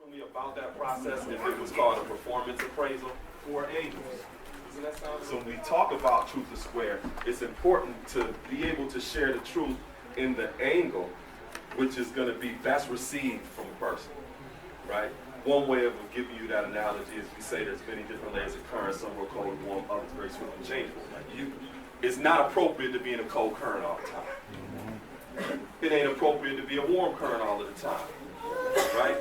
differently about that process if it was called a performance appraisal for angles. Doesn't that sound? So when we talk about truth or square, it's important to be able to share the truth in the angle which is going to be best received from a person, right? One way of giving you that analogy is we say there's many different layers of current, some are cold, warm, others very swift and changeable. It's not appropriate to be in a cold current all the time. It ain't appropriate to be a warm current all of the time, right?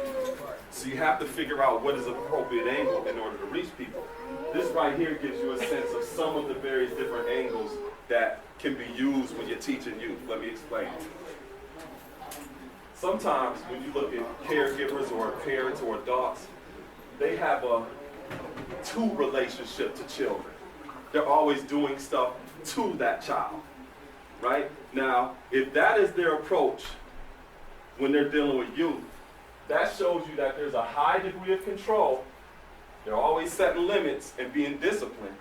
So you have to figure out what is an appropriate angle in order to reach people. This right here gives you a sense of some of the various different angles that can be used when you're teaching youth. Let me explain. Sometimes when you look at caregivers or parents or adults, they have a two relationship to children. They're always doing stuff to that child, right? Now, if that is their approach when they're dealing with youth, that shows you that there's a high degree of control. They're always setting limits and being disciplined,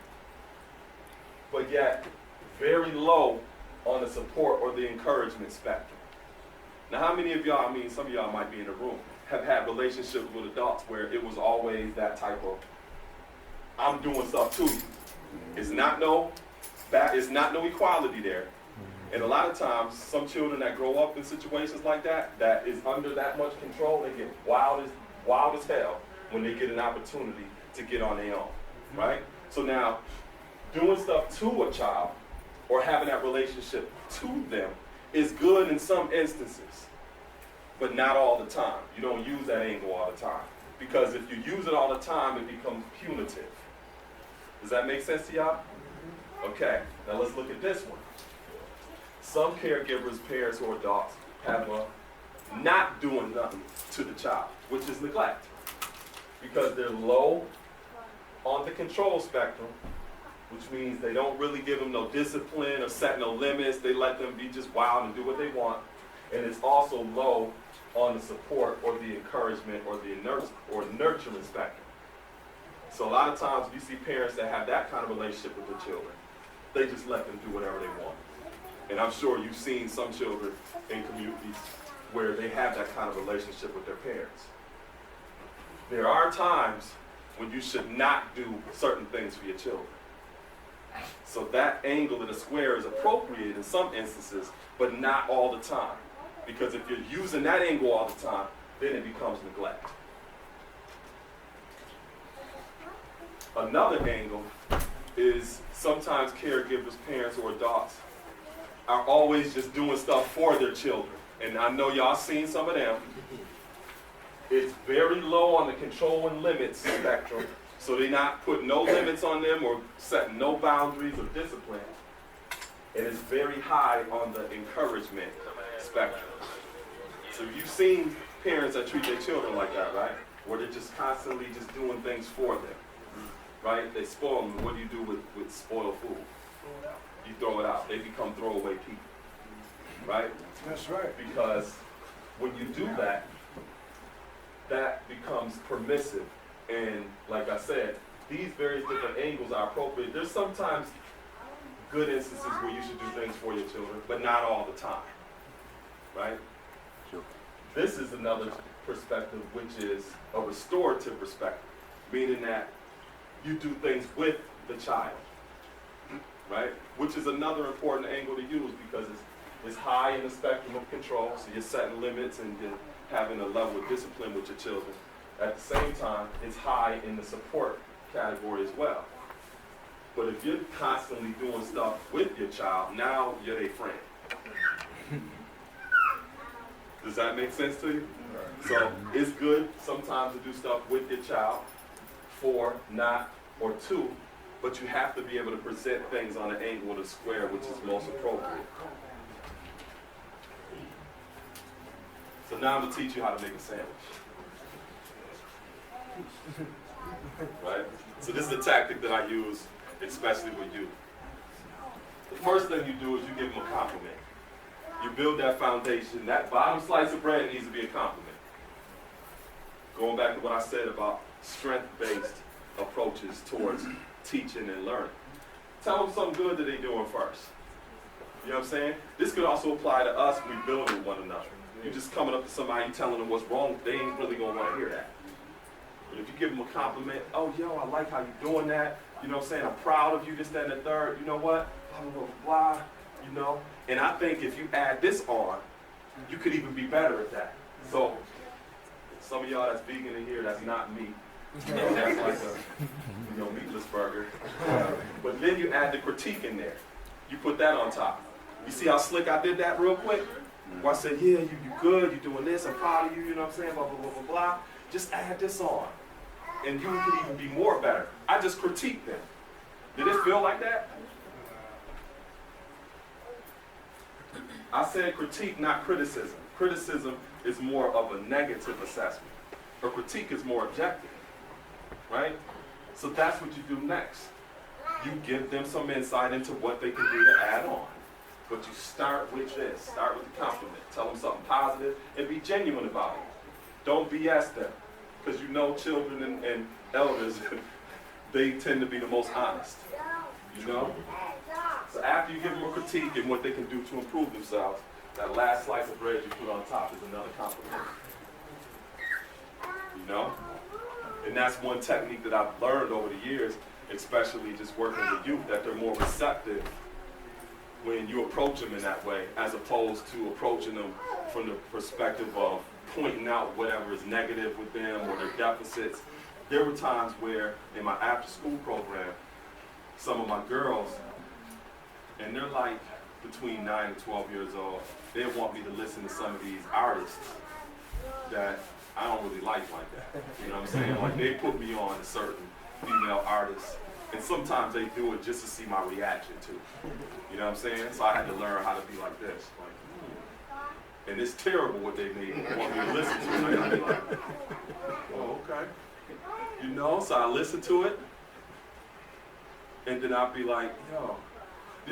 but yet very low on the support or the encouragement spectrum. Now, how many of y'all, I mean, some of y'all might be in the room, have had relationships with adults where it was always that type of, I'm doing stuff to you. It's not no equality there. And a lot of times, some children that grow up in situations like that, that is under that much control, they get wild as hell when they get an opportunity to get on their own, right? So now, doing stuff to a child or having that relationship to them is good in some instances, but not all the time. You don't use that angle all the time, because if you use it all the time, it becomes punitive. Does that make sense to y'all? Okay, now let's look at this one. Some caregivers, parents, or adults have a not doing nothing to the child, which is neglect, because they're low on the control spectrum, which means they don't really give them no discipline or set no limits. They let them be just wild and do what they want. And it's also low on the support or the encouragement or the nurturing spectrum. So a lot of times you see parents that have that kind of relationship with their children. They just let them do whatever they want. And I'm sure you've seen some children in communities where they have that kind of relationship with their parents. There are times when you should not do certain things for your children. So that angle of the square is appropriate in some instances, but not all the time. Because if you're using that angle all the time, then it becomes neglect. Another angle is sometimes caregivers, parents, or adults are always just doing stuff for their children. And I know y'all seen some of them. It's very low on the control and limits spectrum. So they're not putting no limits on them or setting no boundaries or discipline. And it's very high on the encouragement spectrum. So you've seen parents that treat their children like that, right? Where they're just constantly just doing things for them, right? They spoil them. What do you do with spoiled food? You throw it out. They become throwaway people, right? That's right. Because when you do that, that becomes permissive. And like I said, these various different angles are appropriate. There's sometimes good instances where you should do things for your children, but not all the time, right? Sure. This is another perspective, which is a restorative perspective, meaning that you do things with the child, right? Which is another important angle to use because it's high in the spectrum of control, so you're setting limits and you're having a level of discipline with your children. At the same time, it's high in the support category as well. But if you're constantly doing stuff with your child, now you're their friend. Does that make sense to you? So it's good sometimes to do stuff with your child, for, not, or to, but you have to be able to present things on an angle of the square, which is most appropriate. So now I'm going to teach you how to make a sandwich. Right? So this is a tactic that I use, especially with you. The first thing you do is you give them a compliment. You build that foundation. That bottom slice of bread needs to be a compliment. Going back to what I said about strength-based approaches towards teaching and learning. Tell them something good that they're doing first. You know what I'm saying? This could also apply to us rebuilding one another. You're just coming up to somebody and telling them what's wrong, they ain't really going to want to hear that. But if you give them a compliment, oh, yo, I like how you're doing that. You know what I'm saying? I'm proud of you, this, that, and the third. You know what? Blah, blah, blah, blah. You know? And I think if you add this on, you could even be better at that. So, some of y'all that's vegan in here, that's not meat. You know, that's like a meatless burger. But then you add the critique in there. You put that on top. You see how slick I did that real quick? Where I said, yeah, you good, you're doing this, I'm proud of you, you know what I'm saying, blah, blah, blah, blah, blah. Just add this on. And you could even be more better. I just critiqued them. Did it feel like that? I said critique, not criticism. Criticism is more of a negative assessment. A critique is more objective, right? So that's what you do next. You give them some insight into what they can do to add on. But you start with this. Start with the compliment. Tell them something positive and be genuine about it. Don't BS them. Because you know children and elders, they tend to be the most honest. You know? So after you give them a critique and what they can do to improve themselves, that last slice of bread you put on top is another compliment. You know? And that's one technique that I've learned over the years, especially just working with youth, that they're more receptive when you approach them in that way, as opposed to approaching them from the perspective of pointing out whatever is negative with them or their deficits. There were times where in my after-school program, some of my girls, and they're like between 9 and 12 years old, they want me to listen to some of these artists that I don't really like that. You know what I'm saying? Like they put me on a certain female artist, and sometimes they do it just to see my reaction to it. You know what I'm saying? So I had to learn how to be like this. Like, and it's terrible what they need. They want me to listen to it. I'd be like, oh, okay. You know, so I listen to it, and then I'll be like, yo,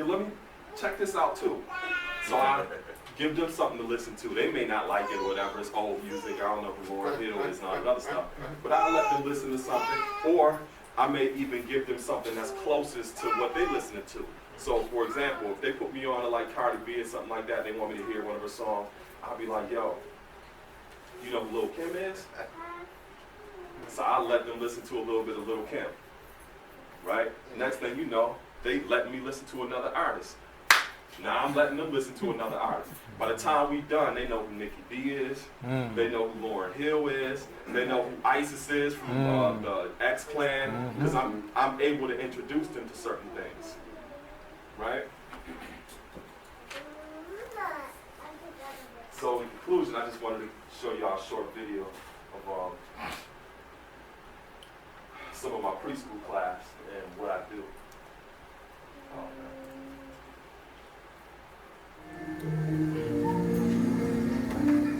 let me check this out too. So I give them something to listen to. They may not like it or whatever. It's old music. I don't know who Lauryn Hill is and all that other stuff. But I'll let them listen to something. Or I may even give them something that's closest to what they're listening to. So, for example, if they put me on to like Cardi B or something like that, they want me to hear one of her songs, I'll be like, yo, you know who Lil' Kim is? So I'll let them listen to a little bit of Lil' Kim, right? Next thing you know, they let me listen to another artist. Now I'm letting them listen to another artist. By the time we done, they know who Nicki B is. They know who Lauryn Hill is. They know who ISIS is from the X Clan. Because I'm able to introduce them to certain things, right? So in conclusion, I just wanted to show y'all a short video of some of my preschool class and what I do.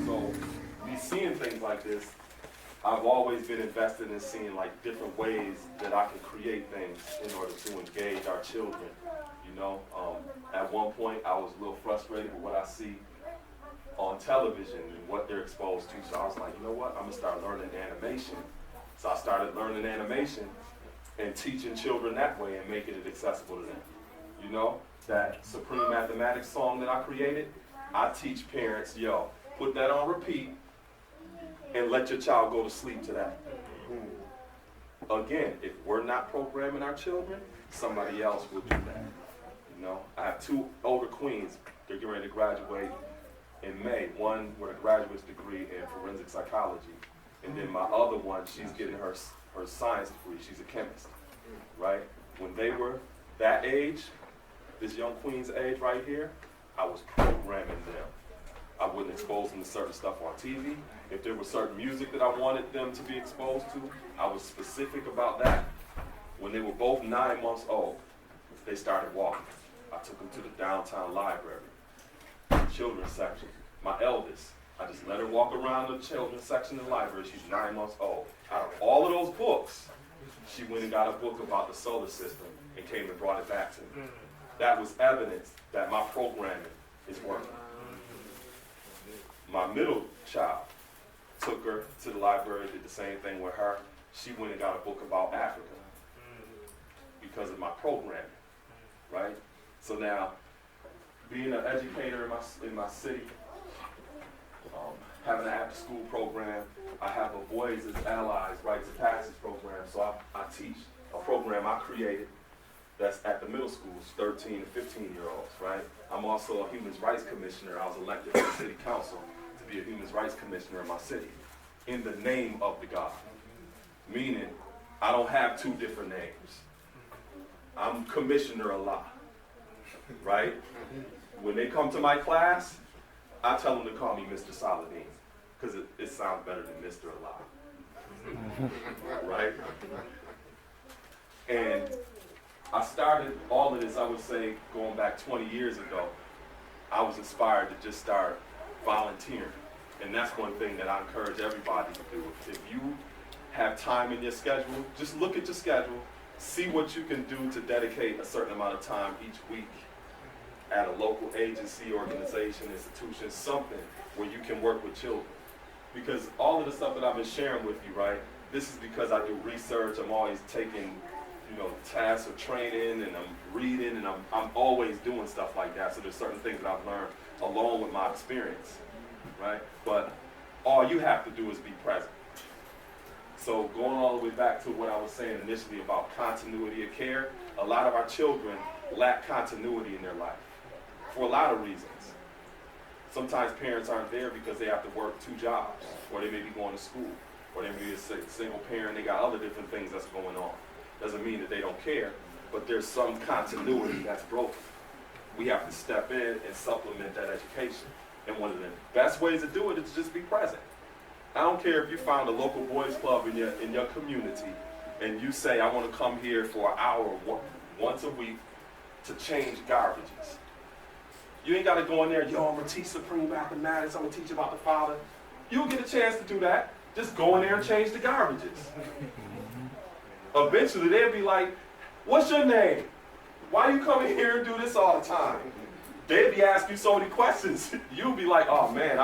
So, me seeing things like this, I've always been invested in seeing like different ways that I can create things in order to engage our children. You know, at one point I was a little frustrated with what I see on television and what they're exposed to. So I was like, you know what, I'm gonna start learning animation. So I started learning animation and teaching children that way and making it accessible to them. You know, that Supreme Mathematics song that I created, I teach parents, yo, put that on repeat and let your child go to sleep to that. Again, if we're not programming our children, somebody else will do that. You know, I have two older queens. They're getting ready to graduate in May. One with a graduate's degree in forensic psychology. And then my other one, she's getting her science degree. She's a chemist, right? When they were that age, this young queen's age right here, I was programming them. I wouldn't expose them to certain stuff on TV. If there was certain music that I wanted them to be exposed to, I was specific about that. When they were both 9 months old, they started walking. I took them to the downtown library, children's section. My eldest, I just let her walk around the children's section of the library. She's 9 months old. Out of all of those books, she went and got a book about the solar system and came and brought it back to me. That was evidence that my programming is working. My middle child, took her to the library, did the same thing with her. She went and got a book about Africa because of my programming, right? So now, being an educator in my city, having an after-school program. I have a Boys as Allies Rites of Passage program, so I teach a program I created that's at the middle schools, 13 to 15-year-olds, right? I'm also a Human Rights Commissioner. I was elected to the City Council to be a Human Rights Commissioner in my city, in the name of the God. Meaning, I don't have two different names. I'm Commissioner Allah, right? When they come to my class, I tell them to call me Mr. Saladin, because it sounds better than Mr. Allah, right? And I started all of this, I would say, going back 20 years ago. I was inspired to just start volunteering. And that's one thing that I encourage everybody to do. If you have time in your schedule, just look at your schedule, see what you can do to dedicate a certain amount of time each week at a local agency, organization, institution, something where you can work with children. Because all of the stuff that I've been sharing with you, right, this is because I do research. I'm always taking, tasks or training, and I'm reading, and I'm always doing stuff like that. So there's certain things that I've learned along with my experience, right? But all you have to do is be present. So going all the way back to what I was saying initially about continuity of care, a lot of our children lack continuity in their life for a lot of reasons. Sometimes parents aren't there because they have to work 2 jobs, or they may be going to school, or they may be a single parent, they got other different things that's going on. Doesn't mean that they don't care, but there's some continuity that's broken. We have to step in and supplement that education. And one of the best ways to do it is just be present. I don't care if you found a local boys club in your community and you say, I want to come here for an hour once a week to change garbages. You ain't got to go in there, yo, I'm going to teach supreme mathematics, I'm going to teach about the Father. You'll get a chance to do that. Just go in there and change the garbages. Eventually, they'll be like, what's your name? Why you come in here and do this all the time? They'll be asking you so many questions. You'll be like, oh man,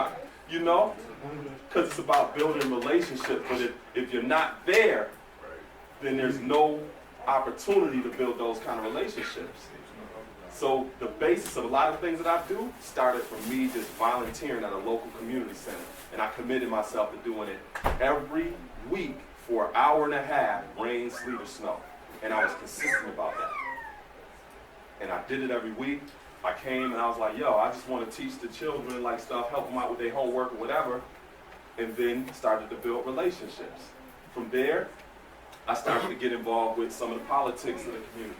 because it's about building relationships. But if you're not there, then there's no opportunity to build those kind of relationships. So the basis of a lot of things that I do started from me just volunteering at a local community center. And I committed myself to doing it every week for an hour and a half, rain, sleet, or snow. And I was consistent about that. And I did it every week. I came and I was like, yo, I just want to teach the children like stuff, help them out with their homework or whatever. And then started to build relationships. From there, I started to get involved with some of the politics of the community.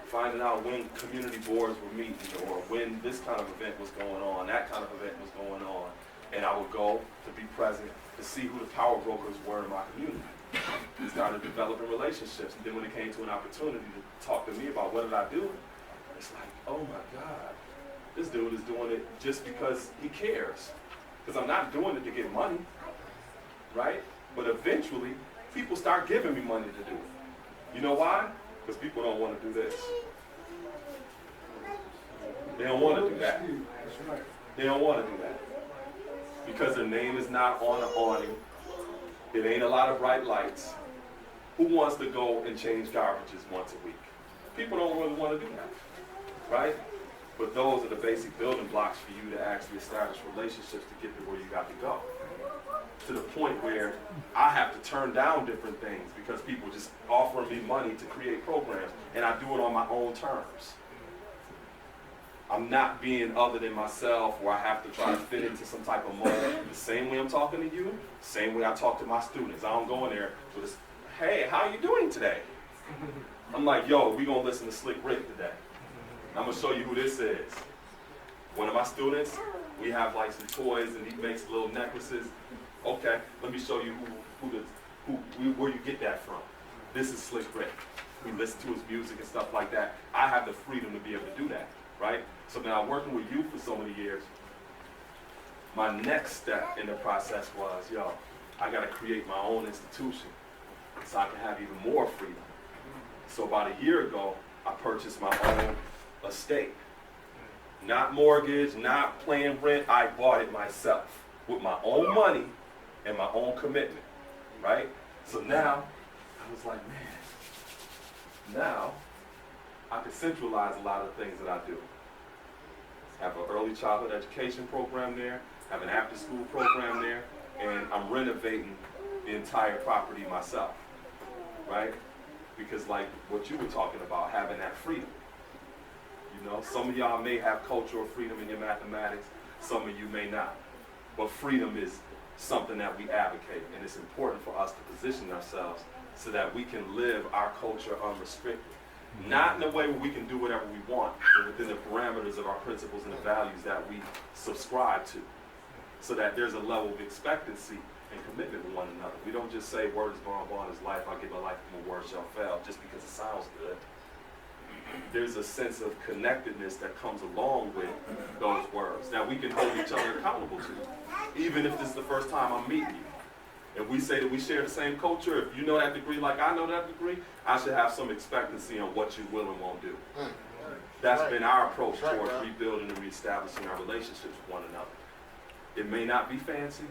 Finding out when community boards were meeting, or when this kind of event was going on, that kind of event was going on. And I would go to be present to see who the power brokers were in my community. We started developing relationships. And then when it came to an opportunity to talk to me about what did I do, it's like, oh my God, this dude is doing it just because he cares. Because I'm not doing it to get money, right? But eventually, people start giving me money to do it. You know why? Because people don't want to do this. They don't want to do that. They don't want to do that. Because their name is not on an awning. It ain't a lot of bright lights. Who wants to go and change garbages once a week? People don't really want to do that, right? But those are the basic building blocks for you to actually establish relationships to get to where you got to go. To the point where I have to turn down different things because people just offering me money to create programs, and I do it on my own terms. I'm not being other than myself, where I have to try to fit into some type of mold. The same way I'm talking to you, same way I talk to my students. I don't go in there with this, hey, how you doing today? I'm like, yo, we gonna listen to Slick Rick today. I'm gonna show you who this is. One of my students, we have like some toys and he makes little necklaces. Okay, let me show you where you get that from. This is Slick Rick. We listen to his music and stuff like that. I have the freedom to be able to do that, right? So now working with you for so many years, my next step in the process was, yo, I gotta create my own institution so I can have even more freedom. So about a year ago, I purchased my own estate. Not mortgage, not paying rent, I bought it myself with my own money and my own commitment, right? So now, I was like, man, now I can centralize a lot of things that I do. Have an early childhood education program there. have an after-school program there, and I'm renovating the entire property myself, right? Because like what you were talking about, having that freedom. You know, some of y'all may have cultural freedom in your mathematics, some of you may not. But freedom is something that we advocate, and it's important for us to position ourselves so that we can live our culture unrestricted. Not in a way where we can do whatever we want, but within the parameters of our principles and the values that we subscribe to, so that there's a level of expectancy and commitment with one another. We don't just say, word is bond, bond is life, I'll give my life and my word shall fail, just because it sounds good. There's a sense of connectedness that comes along with those words. Now we can hold each other accountable to, even if this is the first time I'm meeting you. If we say that we share the same culture, if you know that degree like I know that degree, I should have some expectancy on what you will and won't do. That's been our approach towards rebuilding and reestablishing our relationships with one another. It may not be fancy,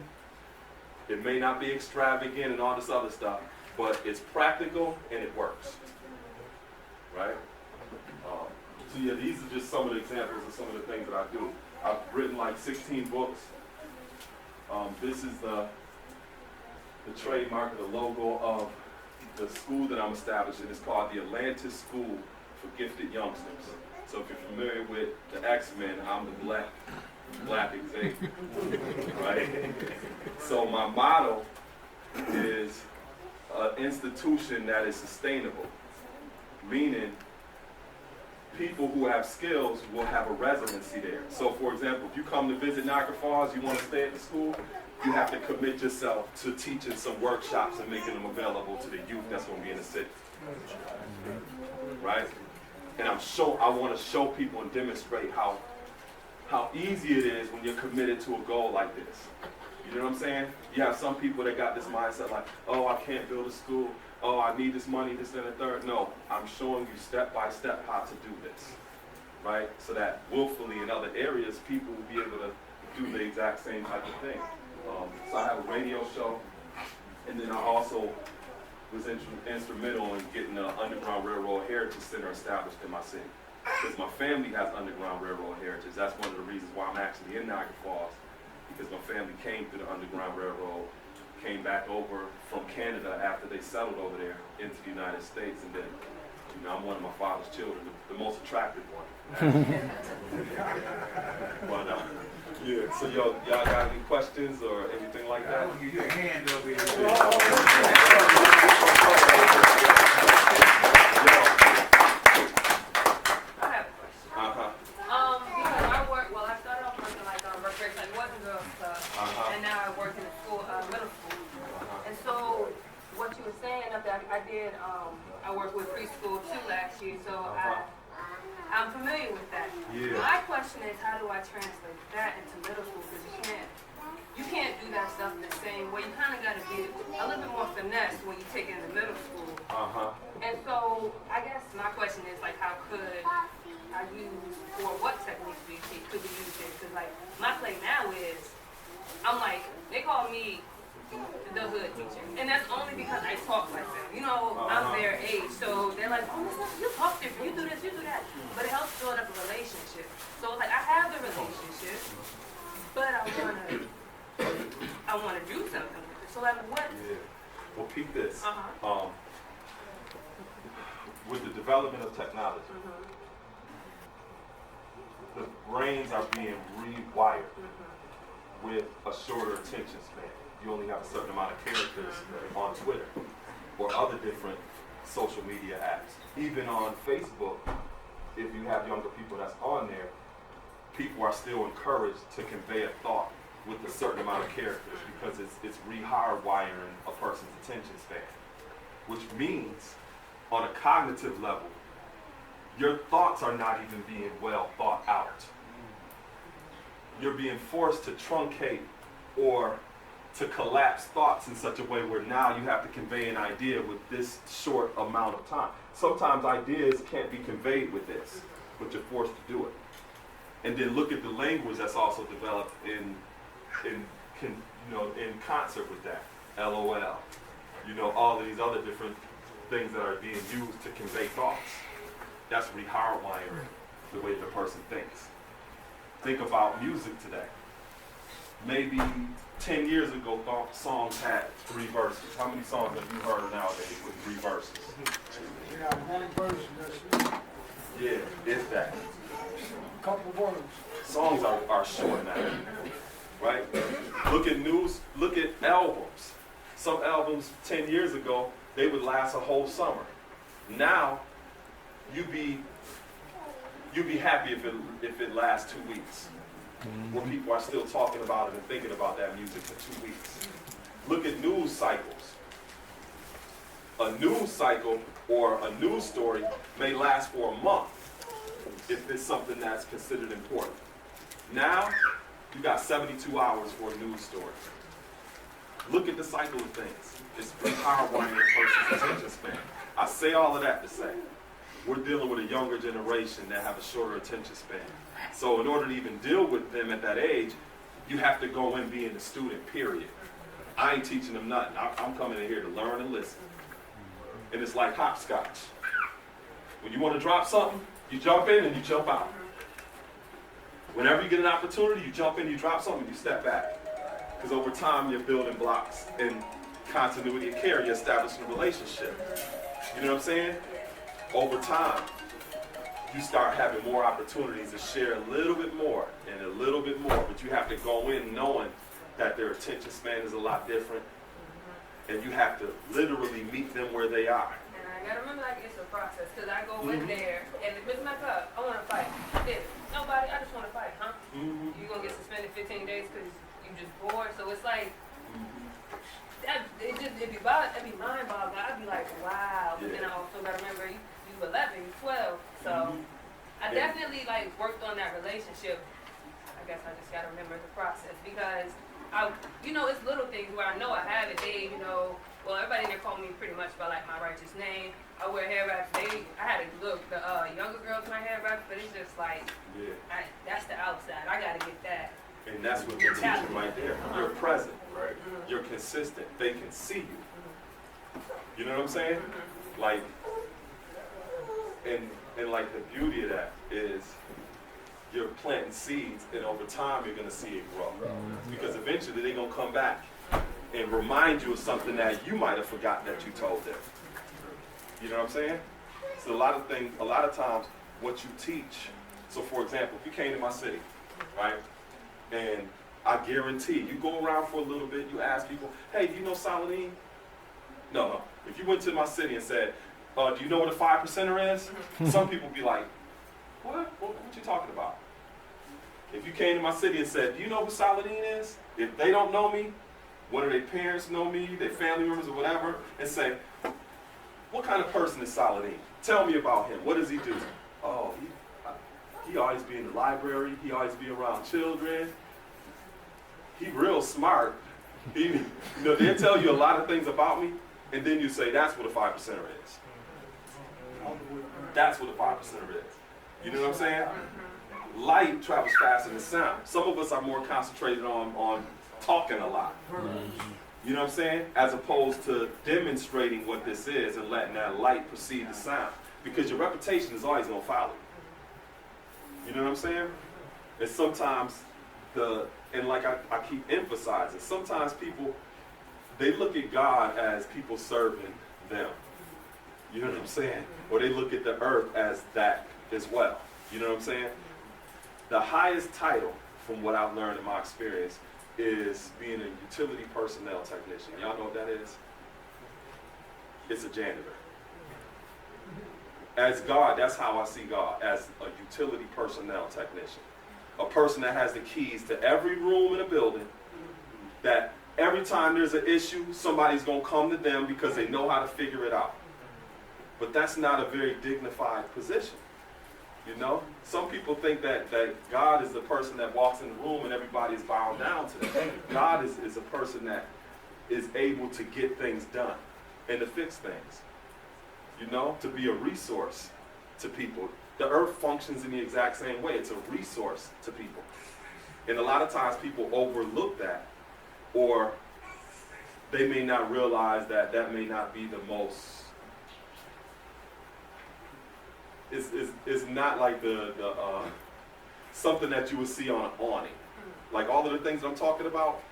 it may not be extravagant and all this other stuff, but it's practical and it works, right? So yeah, these are just some of the examples of some of the things that I do. I've written like 16 books. This is the trademark or the logo of the school that I'm establishing. It's called the Atlantis School for Gifted Youngsters. So if you're familiar with the X-Men, I'm the black Xavier, right? So my motto is an institution that is sustainable, meaning people who have skills will have a residency there. So for example, if you come to visit Niagara Falls, you want to stay at the school, you have to commit yourself to teaching some workshops and making them available to the youth that's going to be in the city, right? And I want to show people and demonstrate how easy it is when you're committed to a goal like this. You know what I'm saying? You have some people that got this mindset like, oh, I can't build a school. Oh, I need this money, this and the third. No, I'm showing you step by step how to do this, right? So that willfully in other areas, people will be able to do the exact same type of thing. So I have a radio show, and then I also was instrumental in getting the Underground Railroad Heritage Center established in my city. Because my family has Underground Railroad heritage. That's one of the reasons why I'm actually in Niagara Falls, because my family came through the Underground Railroad, came back over from Canada after they settled over there into the United States, and then, you know, I'm one of my father's children, the most attractive one. But yeah, so y'all got any questions or anything like that? I'll give you a hand over here. I have a question. Because I work, well, I started off working like recreation, like boys and girls stuff, and now I work in a school, middle school. And so, what you were saying up there, I worked with preschool too last year, so I'm familiar with that. Yeah. My question is, how do I translate that into middle school? Because you can't do that stuff in the same way. You kind of got to be a little bit more finesse when you take it into middle school. And so, I guess my question is, like, how could I use, or what techniques could we use there? Because, like, my play now is, I'm like, they call me the hood teacher. And that's only because I talk like them. You know, I'm their age. So they're like, oh, you talk different, you do this, you do that. But it helps build up a relationship. So it's like, I have the relationship, but I want to do something with it. So like, what? Yeah. Well, peep this. With the development of technology, the brains are being rewired with a shorter attention span. You only have a certain amount of characters on Twitter or other different social media apps. Even on Facebook, if you have younger people that's on there, people are still encouraged to convey a thought with a certain amount of characters because it's rehardwiring a person's attention span. Which means, on a cognitive level, your thoughts are not even being well thought out. You're being forced to truncate or to collapse thoughts in such a way where now you have to convey an idea with this short amount of time. Sometimes ideas can't be conveyed with this, but you're forced to do it. And then look at the language that's also developed in concert with that. LOL. You know, all of these other different things that are being used to convey thoughts. That's rehardwiring the way the person thinks. Think about music today. maybe 10 years ago, songs had 3 verses. How many songs have you heard nowadays with 3 verses? Yeah, one verse, that's it. Yeah, it's that. A couple words. Songs are short now, right? Look at albums. Some albums 10 years ago, they would last a whole summer. Now, you'd be happy if it lasts 2 weeks. Where people are still talking about it and thinking about that music for 2 weeks. Look at news cycles. A news cycle or a news story may last for a month if it's something that's considered important. Now, you got 72 hours for a news story. Look at the cycle of things. It's empowering a person's attention span. I say all of that to say, we're dealing with a younger generation that have a shorter attention span. So in order to even deal with them at that age, you have to go in being a student, period. I ain't teaching them nothing. I'm coming in here to learn and listen. And it's like hopscotch. When you want to drop something, you jump in and you jump out. Whenever you get an opportunity, you jump in, you drop something, you step back. Because over time, you're building blocks and continuity of care. You're establishing a relationship. You know what I'm saying? Over time, you start having more opportunities to share a little bit more and a little bit more, but you have to go in knowing that their attention span is a lot different, and you have to literally meet them where they are. And I gotta remember, like, it's a process, because I go in there, and if it's my cup, I want to fight. If nobody, I just want to fight, huh? You're going to get suspended 15 days because you just bored, so it's like, it'd be mind-boggling. I'd be like, wow. But then I also gotta remember, you 11, you 12. So I definitely like worked on that relationship. I guess I just gotta remember the process because it's little things where I know I have it. Well, everybody in there called me pretty much by like my righteous name. I wear hair wraps. I had to look the younger girls wear hair wraps, but it's just like that's the outside. I gotta get that. And that's what they're teaching right there. You're present, right? You're consistent. They can see you. You know what I'm saying? Like, and like the beauty of that is you're planting seeds, and over time you're going to see it grow. Because eventually they're going to come back and remind you of something that you might have forgotten that you told them. You know what I'm saying? So a lot of times what you teach, so for example, if you came to my city, right? And I guarantee you go around for a little bit, you ask people, hey, do you know Saladin? No. If you went to my city and said, do you know what a 5%er is? Some people be like, what you talking about? If you came to my city and said, do you know who Saladin is? If they don't know me, one of their parents know me, their family members or whatever, and say, what kind of person is Saladin? Tell me about him. What does he do? Oh, he always be in the library. He always be around children. He real smart. They'll tell you a lot of things about me, and then you say, that's what a 5%er is. That's what a 5%er is. You know what I'm saying? Light travels faster than sound. Some of us are more concentrated on talking a lot. You know what I'm saying? As opposed to demonstrating what this is and letting that light precede the sound. Because your reputation is always going to follow you. You know what I'm saying? And sometimes I keep emphasizing, sometimes people, they look at God as people serving them. You know what I'm saying? Or they look at the earth as that as well. You know what I'm saying? The highest title, from what I've learned in my experience, is being a utility personnel technician. Y'all know what that is? It's a janitor. As God, that's how I see God, as a utility personnel technician. A person that has the keys to every room in a building, that every time there's an issue, somebody's going to come to them because they know how to figure it out. But that's not a very dignified position. You know? Some people think that God is the person that walks in the room and everybody is bowing down to them. God is a person that is able to get things done and to fix things. You know? To be a resource to people. The earth functions in the exact same way. It's a resource to people. And a lot of times people overlook that, or they may not realize that may not be the most. It's not like the something that you would see on an awning. Like all of the things I'm talking about,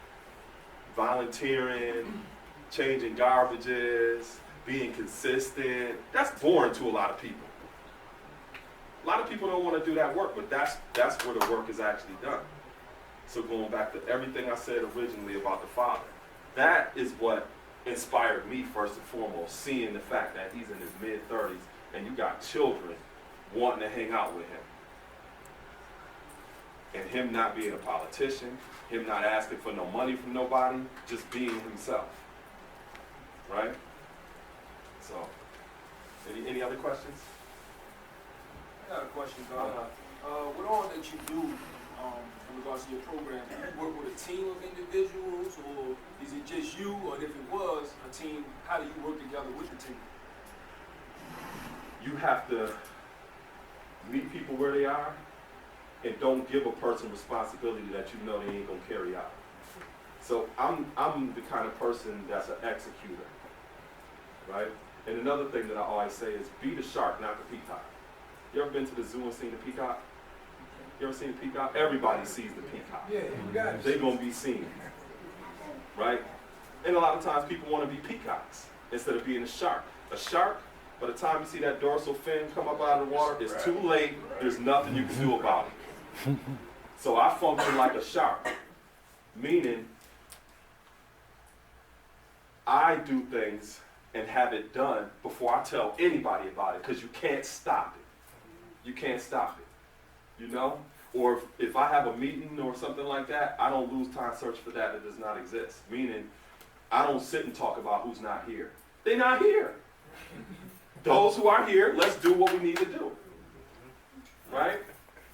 volunteering, changing garbages, being consistent, that's boring to a lot of people. A lot of people don't want to do that work, but that's where the work is actually done. So going back to everything I said originally about the Father, that is what inspired me first and foremost, seeing the fact that he's in his mid-30s and you got children wanting to hang out with him. And him not being a politician, him not asking for no money from nobody, just being himself. Right? So, any other questions? I got a question, Bob. With all that you do in regards to your program, do you work with a team of individuals, or is it just you? Or if it was a team, how do you work together with the team? You have to meet people where they are and don't give a person responsibility that you know they ain't gonna carry out. So I'm the kind of person that's an executor, right? And another thing that I always say is be the shark, not the peacock. You ever been to the zoo and seen the peacock? You ever seen the peacock? Everybody sees the peacock. Yeah, you got it. They're gonna be seen, right? And a lot of times people wanna be peacocks instead of being a shark. A shark, by the time you see that dorsal fin come up out of the water, it's too late, there's nothing you can do about it. So I function like a shark, meaning I do things and have it done before I tell anybody about it, because you can't stop it. You can't stop it, you know? Or if I have a meeting or something like that, I don't lose time search for that does not exist, meaning I don't sit and talk about who's not here. They're not here. Those who are here, let's do what we need to do, right?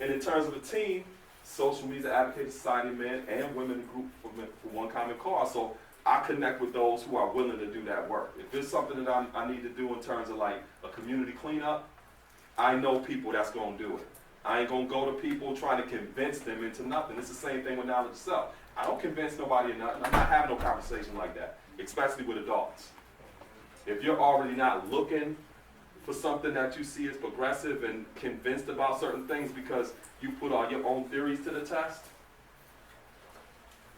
And in terms of a team, Social Media Advocate Society men and women group for one common cause. So I connect with those who are willing to do that work. If there's something that I need to do in terms of like a community cleanup, I know people that's gonna do it. I ain't gonna go to people trying to convince them into nothing. It's the same thing with knowledge itself. I don't convince nobody of nothing. I'm not having no conversation like that, especially with adults. If you're already not looking for something that you see as progressive and convinced about certain things because you put all your own theories to the test,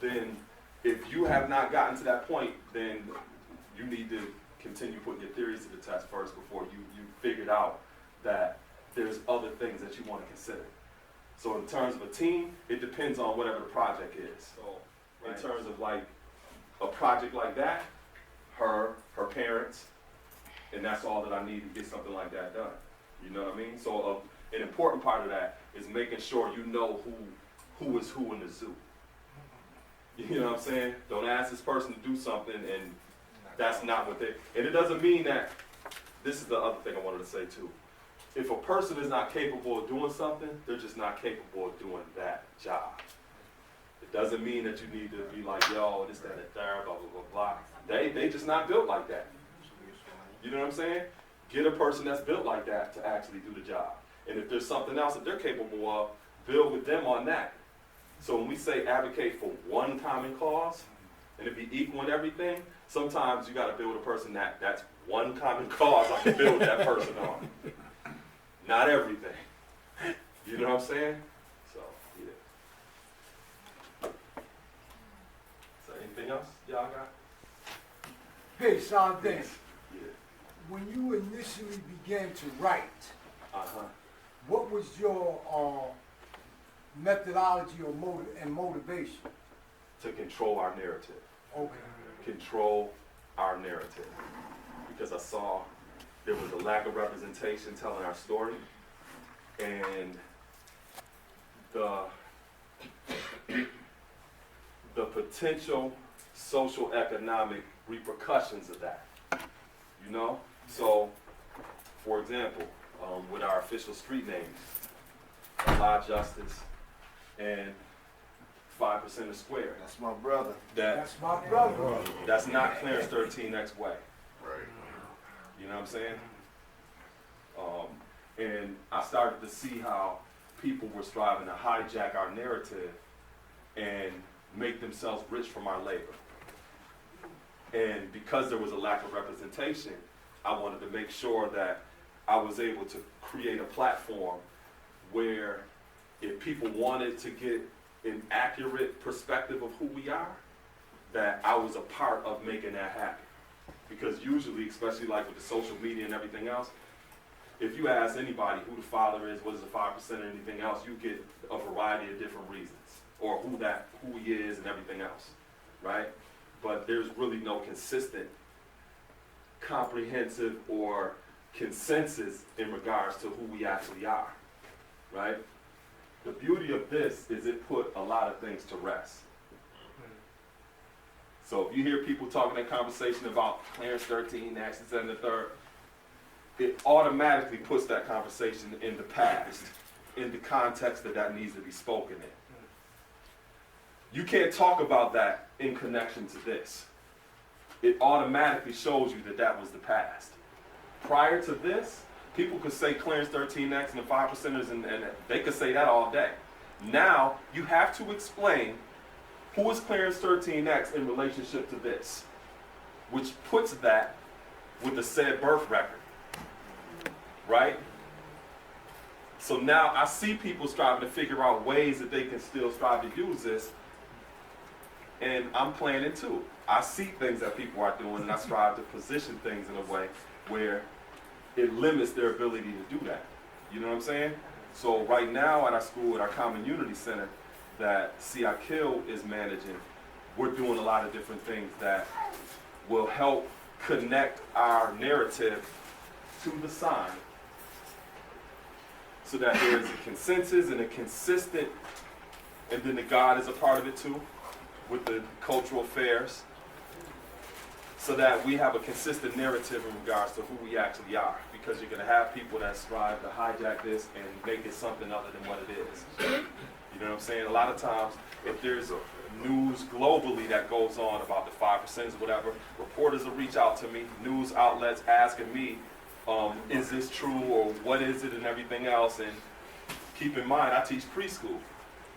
then if you have not gotten to that point, then you need to continue putting your theories to the test first before you figured out that there's other things that you want to consider. So in terms of a team, it depends on whatever the project is. So in terms of like a project like that, her parents, and that's all that I need to get something like that done. You know what I mean? So an important part of that is making sure you know who is who in the zoo. You know what I'm saying? Don't ask this person to do something and that's not what they, and it doesn't mean that, this is the other thing I wanted to say too. If a person is not capable of doing something, they're just not capable of doing that job. It doesn't mean that you need to be like, yo, this, that, and the third, blah, blah, blah, blah. They just not built like that. You know what I'm saying? Get a person that's built like that to actually do the job. And if there's something else that they're capable of, build with them on that. So when we say advocate for one common cause, and it be equal in everything, sometimes you got to build a person that's one common cause I can build that person on. Not everything. You know what I'm saying? So, yeah. So anything else y'all got? Hey, Saladin, Yeah. when you initially began to write, Uh-huh. what was your methodology or motivation? To control our narrative. Okay. Control our narrative. Because I saw there was a lack of representation telling our story, and the potential social economic repercussions of that, you know? So, for example, with our official street names, Law Justice and 5% of Square. That's my brother. That's my brother. That's not Clarence 13X way. Right. You know what I'm saying? And I started to see how people were striving to hijack our narrative and make themselves rich from our labor. And because there was a lack of representation, I wanted to make sure that I was able to create a platform where if people wanted to get an accurate perspective of who we are, that I was a part of making that happen. Because usually, especially like with the social media and everything else, if you ask anybody who the father is, what is the 5% or anything else, you get a variety of different reasons, or who he is and everything else, right? But there's really no consistent, comprehensive, or consensus in regards to who we actually are, right? The beauty of this is it put a lot of things to rest. So if you hear people talking in conversation about Clarence 13, Acts 7 and the third, it automatically puts that conversation in the past, in the context that needs to be spoken in. You can't talk about that in connection to this. It automatically shows you that was the past. Prior to this, people could say Clarence 13X and the 5%ers, and they could say that all day. Now, you have to explain who is Clarence 13X in relationship to this, which puts that with the said birth record, right? So now I see people striving to figure out ways that they can still strive to use this, and I'm planning too. I see things that people are doing, and I strive to position things in a way where it limits their ability to do that. You know what I'm saying? So right now at our school, at our Common Unity Center that C.I. Kill is managing, we're doing a lot of different things that will help connect our narrative to the sign so that there is a consensus and a consistent, and then the God is a part of it too, with the cultural affairs, so that we have a consistent narrative in regards to who we actually are. Because you're going to have people that strive to hijack this and make it something other than what it is. You know what I'm saying? A lot of times, if there's news globally that goes on about the 5% or whatever, reporters will reach out to me, news outlets asking me, is this true or what is it and everything else. And keep in mind, I teach preschool.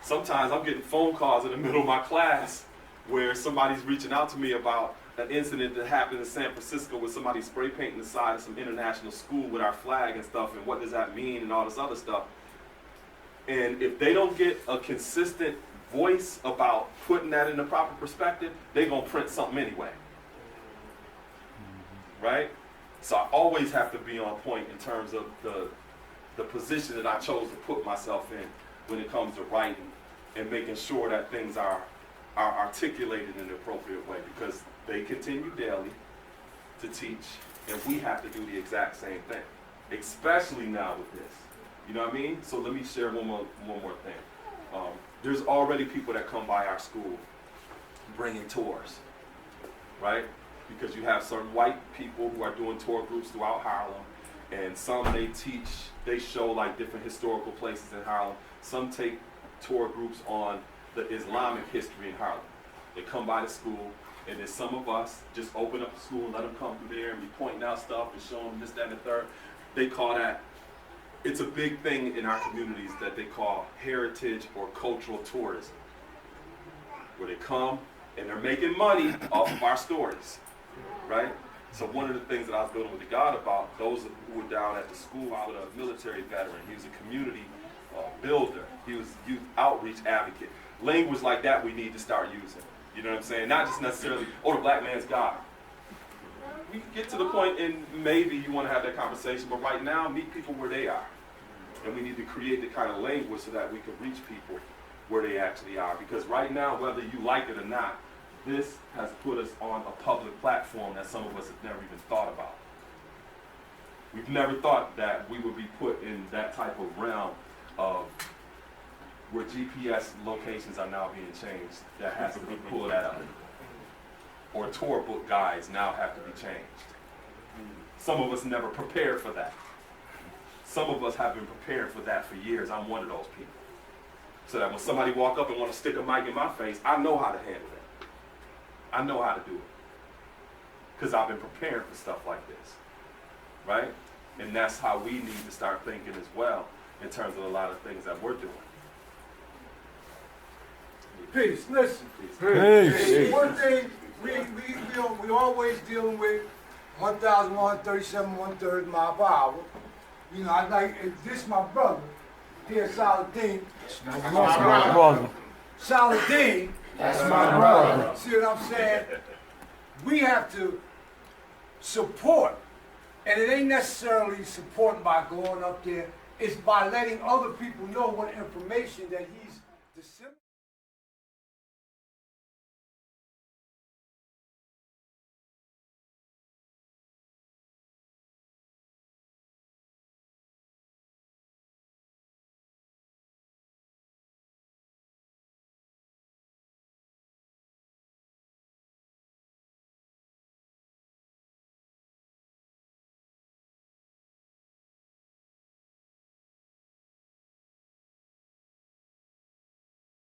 Sometimes I'm getting phone calls in the middle of my class where somebody's reaching out to me about an incident that happened in San Francisco with somebody spray painting the side of some international school with our flag and stuff, and what does that mean and all this other stuff. And if they don't get a consistent voice about putting that in the proper perspective, they're going to print something anyway. Right? So I always have to be on point in terms of the position that I chose to put myself in when it comes to writing and making sure that things are articulated in an appropriate way, because they continue daily to teach, and we have to do the exact same thing, especially now with this. You know what I mean? So let me share one more thing. There's already people that come by our school bringing tours, right? Because you have certain white people who are doing tour groups throughout Harlem, and some they show like different historical places in Harlem. Some take tour groups on the Islamic history in Harlem. They come by the school, and then some of us just open up the school and let them come through there and be pointing out stuff and showing them this, that, and the third. They call that, it's a big thing in our communities that they call heritage or cultural tourism, where they come and they're making money off of our stories, right? So one of the things that I was building with the God about, those who were down at the school, I was a military veteran. He was a community builder. He was a youth outreach advocate. Language like that we need to start using. You know what I'm saying? Not just necessarily, the black man's God. We can get to the point, and maybe you want to have that conversation, but right now, meet people where they are. And we need to create the kind of language so that we can reach people where they actually are. Because right now, whether you like it or not, this has put us on a public platform that some of us have never even thought about. We've never thought that we would be put in that type of realm of where GPS locations are now being changed, that has to be pulled out. Or tour book guides now have to be changed. Some of us never prepared for that. Some of us have been prepared for that for years. I'm one of those people. So that when somebody walk up and want to stick a mic in my face, I know how to handle that. I know how to do it. Because I've been preparing for stuff like this. Right? And that's how we need to start thinking as well in terms of a lot of things that we're doing. Peace, listen. Peace. One thing we always dealing with 1,137 1/3 mile per hour. You know, I like this my brother here, Saladin. My brother. Saladin. That's my brother. See what I'm saying? We have to support, and it ain't necessarily supporting by going up there. It's by letting other people know what information that he